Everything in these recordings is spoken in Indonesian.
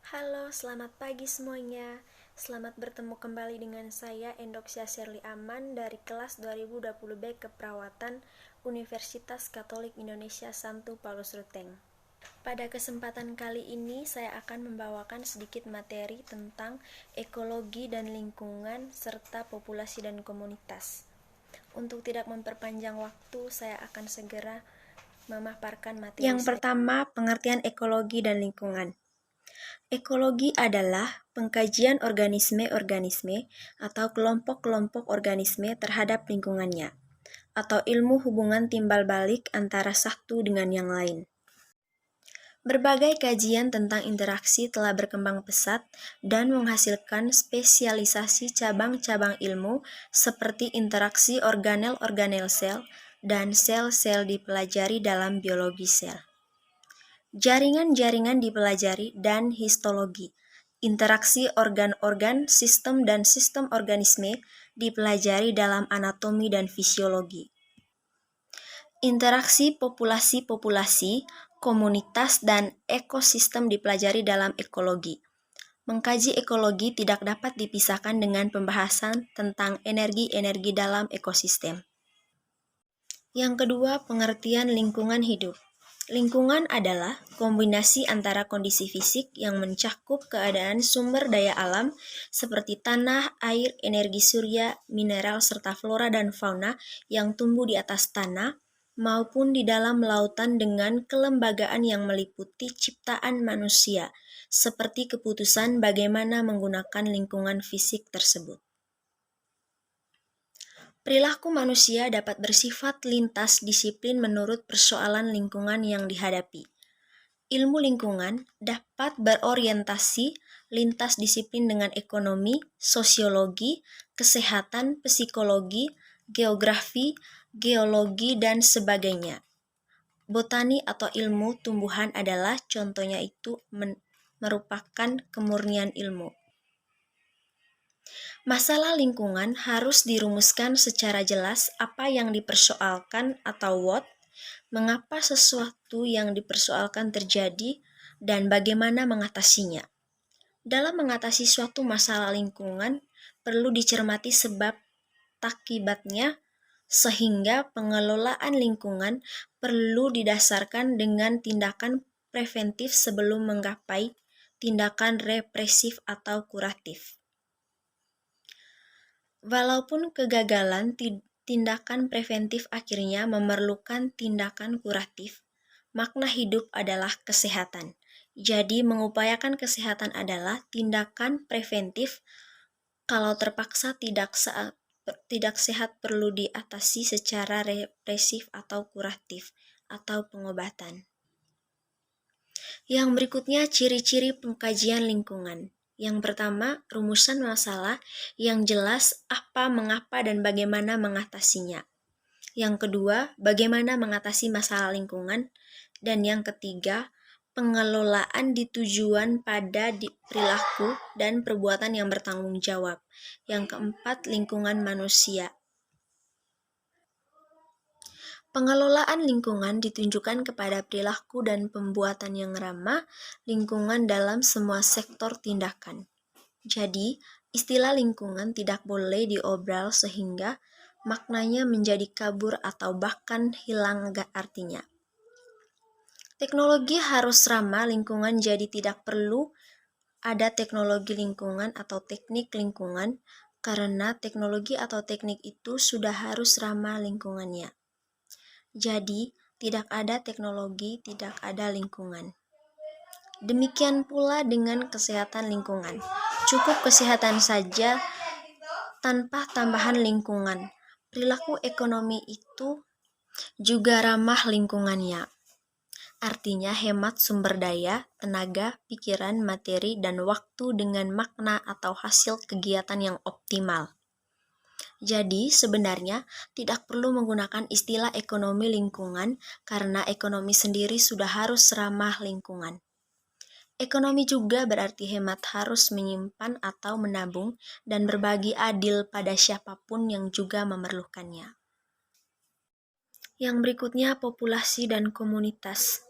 Halo, selamat pagi semuanya. Selamat bertemu kembali dengan saya Endoksia Sherly Aman dari kelas 2020B Keperawatan Universitas Katolik Indonesia Santo Paulus Ruteng. Pada kesempatan kali ini saya akan membawakan sedikit materi tentang ekologi dan lingkungan serta populasi dan komunitas. Untuk tidak memperpanjang waktu, saya akan segera memaparkan materi. Yang pertama, pengertian ekologi dan lingkungan. Ekologi adalah pengkajian organisme-organisme atau kelompok-kelompok organisme terhadap lingkungannya, atau ilmu hubungan timbal balik antara satu dengan yang lain. Berbagai kajian tentang interaksi telah berkembang pesat dan menghasilkan spesialisasi cabang-cabang ilmu seperti interaksi organel-organel sel dan sel-sel dipelajari dalam biologi sel. Jaringan-jaringan dipelajari dan histologi. Interaksi organ-organ, sistem dan sistem organisme dipelajari dalam anatomi dan fisiologi. Interaksi populasi-populasi, komunitas, dan ekosistem dipelajari dalam ekologi. Mengkaji ekologi tidak dapat dipisahkan dengan pembahasan tentang energi-energi dalam ekosistem. Yang kedua, pengertian lingkungan hidup. Lingkungan adalah kombinasi antara kondisi fisik yang mencakup keadaan sumber daya alam seperti tanah, air, energi surya, mineral, serta flora dan fauna yang tumbuh di atas tanah maupun di dalam lautan dengan kelembagaan yang meliputi ciptaan manusia, seperti keputusan bagaimana menggunakan lingkungan fisik tersebut. Perilaku manusia dapat bersifat lintas disiplin menurut persoalan lingkungan yang dihadapi. Ilmu lingkungan dapat berorientasi lintas disiplin dengan ekonomi, sosiologi, kesehatan, psikologi, geografi, geologi, dan sebagainya. Botani atau ilmu tumbuhan adalah contohnya itu merupakan kemurnian ilmu. Masalah lingkungan harus dirumuskan secara jelas apa yang dipersoalkan atau what, mengapa sesuatu yang dipersoalkan terjadi, dan bagaimana mengatasinya. Dalam mengatasi suatu masalah lingkungan, perlu dicermati sebab akibatnya, sehingga pengelolaan lingkungan perlu didasarkan dengan tindakan preventif sebelum menggapai tindakan represif atau kuratif. Walaupun kegagalan tindakan preventif akhirnya memerlukan tindakan kuratif, makna hidup adalah kesehatan. Jadi mengupayakan kesehatan adalah tindakan preventif. Kalau terpaksa tidak sehat perlu diatasi secara represif atau kuratif atau pengobatan. Yang berikutnya ciri-ciri pengkajian lingkungan. Yang pertama, rumusan masalah yang jelas apa, mengapa, dan bagaimana mengatasinya. Yang kedua, bagaimana mengatasi masalah lingkungan. Dan yang ketiga, pengelolaan ditujuan pada perilaku dan perbuatan yang bertanggung jawab. Yang keempat, lingkungan manusia. Pengelolaan lingkungan ditunjukkan kepada perilaku dan pembuatan yang ramah lingkungan dalam semua sektor tindakan. Jadi, istilah lingkungan tidak boleh diobral sehingga maknanya menjadi kabur atau bahkan hilang artinya. Teknologi harus ramah lingkungan, jadi tidak perlu ada teknologi lingkungan atau teknik lingkungan karena teknologi atau teknik itu sudah harus ramah lingkungannya. Jadi, tidak ada teknologi, tidak ada lingkungan. Demikian pula dengan kesehatan lingkungan. Cukup kesehatan saja tanpa tambahan lingkungan. Perilaku ekonomi itu juga ramah lingkungannya. Artinya hemat sumber daya, tenaga, pikiran, materi, dan waktu dengan makna atau hasil kegiatan yang optimal. Jadi sebenarnya tidak perlu menggunakan istilah ekonomi lingkungan karena ekonomi sendiri sudah harus ramah lingkungan. Ekonomi juga berarti hemat, harus menyimpan atau menabung dan berbagi adil pada siapapun yang juga memerlukannya. Yang berikutnya populasi dan komunitas.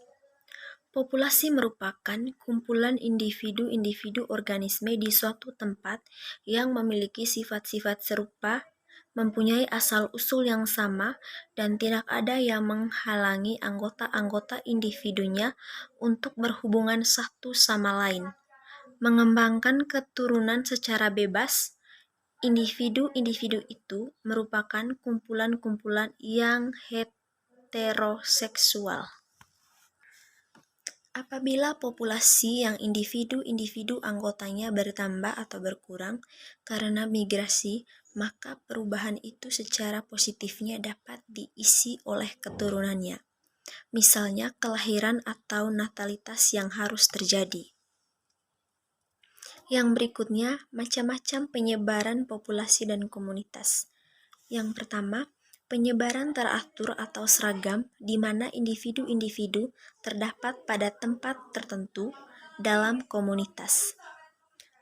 Populasi merupakan kumpulan individu-individu organisme di suatu tempat yang memiliki sifat-sifat serupa, mempunyai asal-usul yang sama, dan tidak ada yang menghalangi anggota-anggota individunya untuk berhubungan satu sama lain. Mengembangkan keturunan secara bebas, individu-individu itu merupakan kumpulan-kumpulan yang heteroseksual. Apabila populasi yang individu-individu anggotanya bertambah atau berkurang karena migrasi, maka perubahan itu secara positifnya dapat diisi oleh keturunannya. Misalnya kelahiran atau natalitas yang harus terjadi. Yang berikutnya, macam-macam penyebaran populasi dan komunitas. Yang pertama, penyebaran teratur atau seragam di mana individu-individu terdapat pada tempat tertentu dalam komunitas.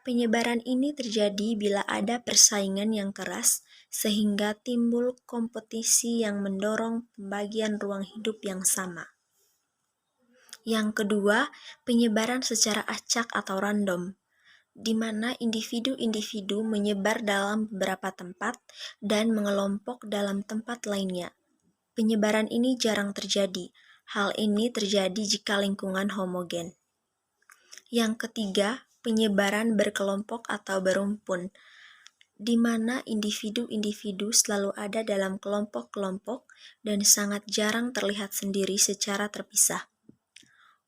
Penyebaran ini terjadi bila ada persaingan yang keras sehingga timbul kompetisi yang mendorong pembagian ruang hidup yang sama. Yang kedua, penyebaran secara acak atau random, di mana individu-individu menyebar dalam beberapa tempat dan mengelompok dalam tempat lainnya. Penyebaran ini jarang terjadi. Hal ini terjadi jika lingkungan homogen. Yang ketiga, penyebaran berkelompok atau berumpun, di mana individu-individu selalu ada dalam kelompok-kelompok dan sangat jarang terlihat sendiri secara terpisah.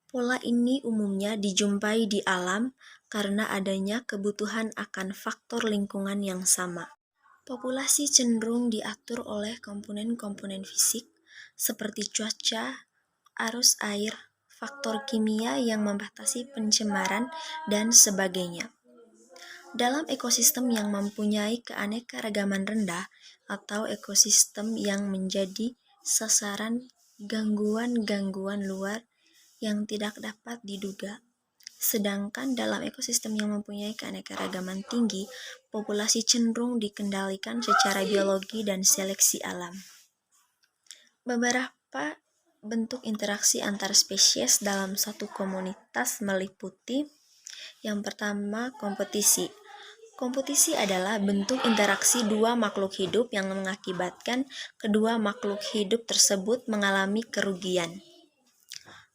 Pola ini umumnya dijumpai di alam karena adanya kebutuhan akan faktor lingkungan yang sama. Populasi cenderung diatur oleh komponen-komponen fisik seperti cuaca, arus air, faktor kimia yang membatasi pencemaran, dan sebagainya. Dalam ekosistem yang mempunyai keanekaragaman rendah atau ekosistem yang menjadi sasaran gangguan-gangguan luar yang tidak dapat diduga. Sedangkan dalam ekosistem yang mempunyai keanekaragaman tinggi, populasi cenderung dikendalikan secara biologi dan seleksi alam. Beberapa bentuk interaksi antar spesies dalam satu komunitas meliputi: yang pertama, kompetisi. Kompetisi adalah bentuk interaksi dua makhluk hidup yang mengakibatkan kedua makhluk hidup tersebut mengalami kerugian.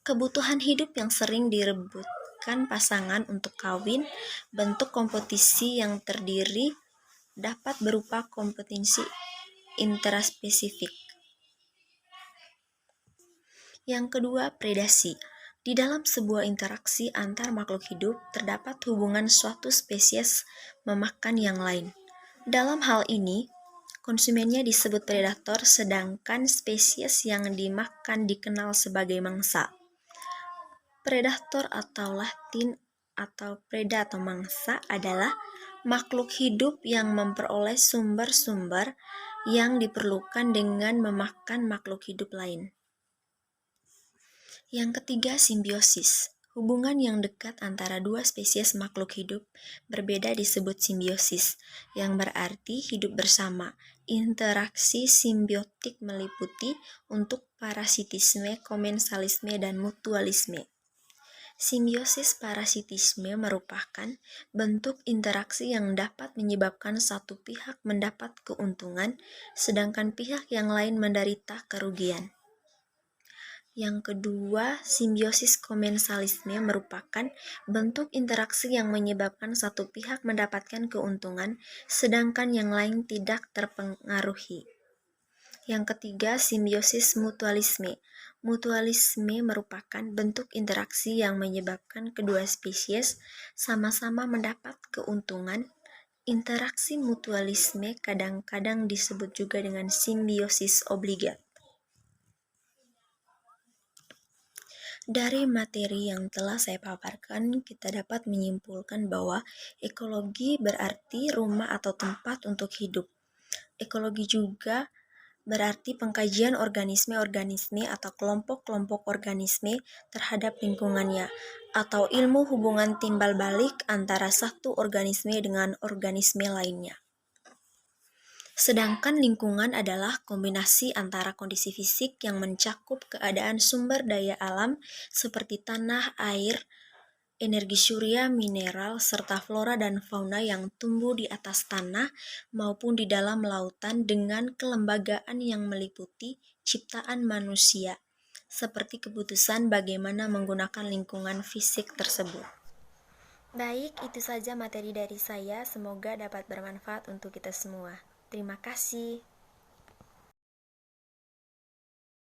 Kebutuhan hidup yang sering direbutkan pasangan untuk kawin. Bentuk kompetisi yang terdiri dapat berupa kompetisi intraspesifik. Yang kedua, predasi. Di dalam sebuah interaksi antar makhluk hidup, terdapat hubungan suatu spesies memakan yang lain. Dalam hal ini, konsumennya disebut predator, sedangkan spesies yang dimakan dikenal sebagai mangsa. Predator atau Latin atau preda atau mangsa adalah makhluk hidup yang memperoleh sumber-sumber yang diperlukan dengan memakan makhluk hidup lain. Yang ketiga, simbiosis. Hubungan yang dekat antara dua spesies makhluk hidup berbeda disebut simbiosis, yang berarti hidup bersama. Interaksi simbiotik meliputi untuk parasitisme, komensalisme, dan mutualisme. Simbiosis parasitisme merupakan bentuk interaksi yang dapat menyebabkan satu pihak mendapat keuntungan, sedangkan pihak yang lain menderita kerugian. Yang kedua, simbiosis komensalisme merupakan bentuk interaksi yang menyebabkan satu pihak mendapatkan keuntungan, sedangkan yang lain tidak terpengaruhi. Yang ketiga, simbiosis mutualisme. Mutualisme merupakan bentuk interaksi yang menyebabkan kedua spesies sama-sama mendapat keuntungan. Interaksi mutualisme kadang-kadang disebut juga dengan simbiosis obligat. Dari materi yang telah saya paparkan, kita dapat menyimpulkan bahwa ekologi berarti rumah atau tempat untuk hidup. Ekologi juga berarti pengkajian organisme-organisme atau kelompok-kelompok organisme terhadap lingkungannya, atau ilmu hubungan timbal balik antara satu organisme dengan organisme lainnya. Sedangkan lingkungan adalah kombinasi antara kondisi fisik yang mencakup keadaan sumber daya alam seperti tanah, air, energi surya, mineral, serta flora dan fauna yang tumbuh di atas tanah maupun di dalam lautan dengan kelembagaan yang meliputi ciptaan manusia, seperti keputusan bagaimana menggunakan lingkungan fisik tersebut. Baik, itu saja materi dari saya. Semoga dapat bermanfaat untuk kita semua. Terima kasih.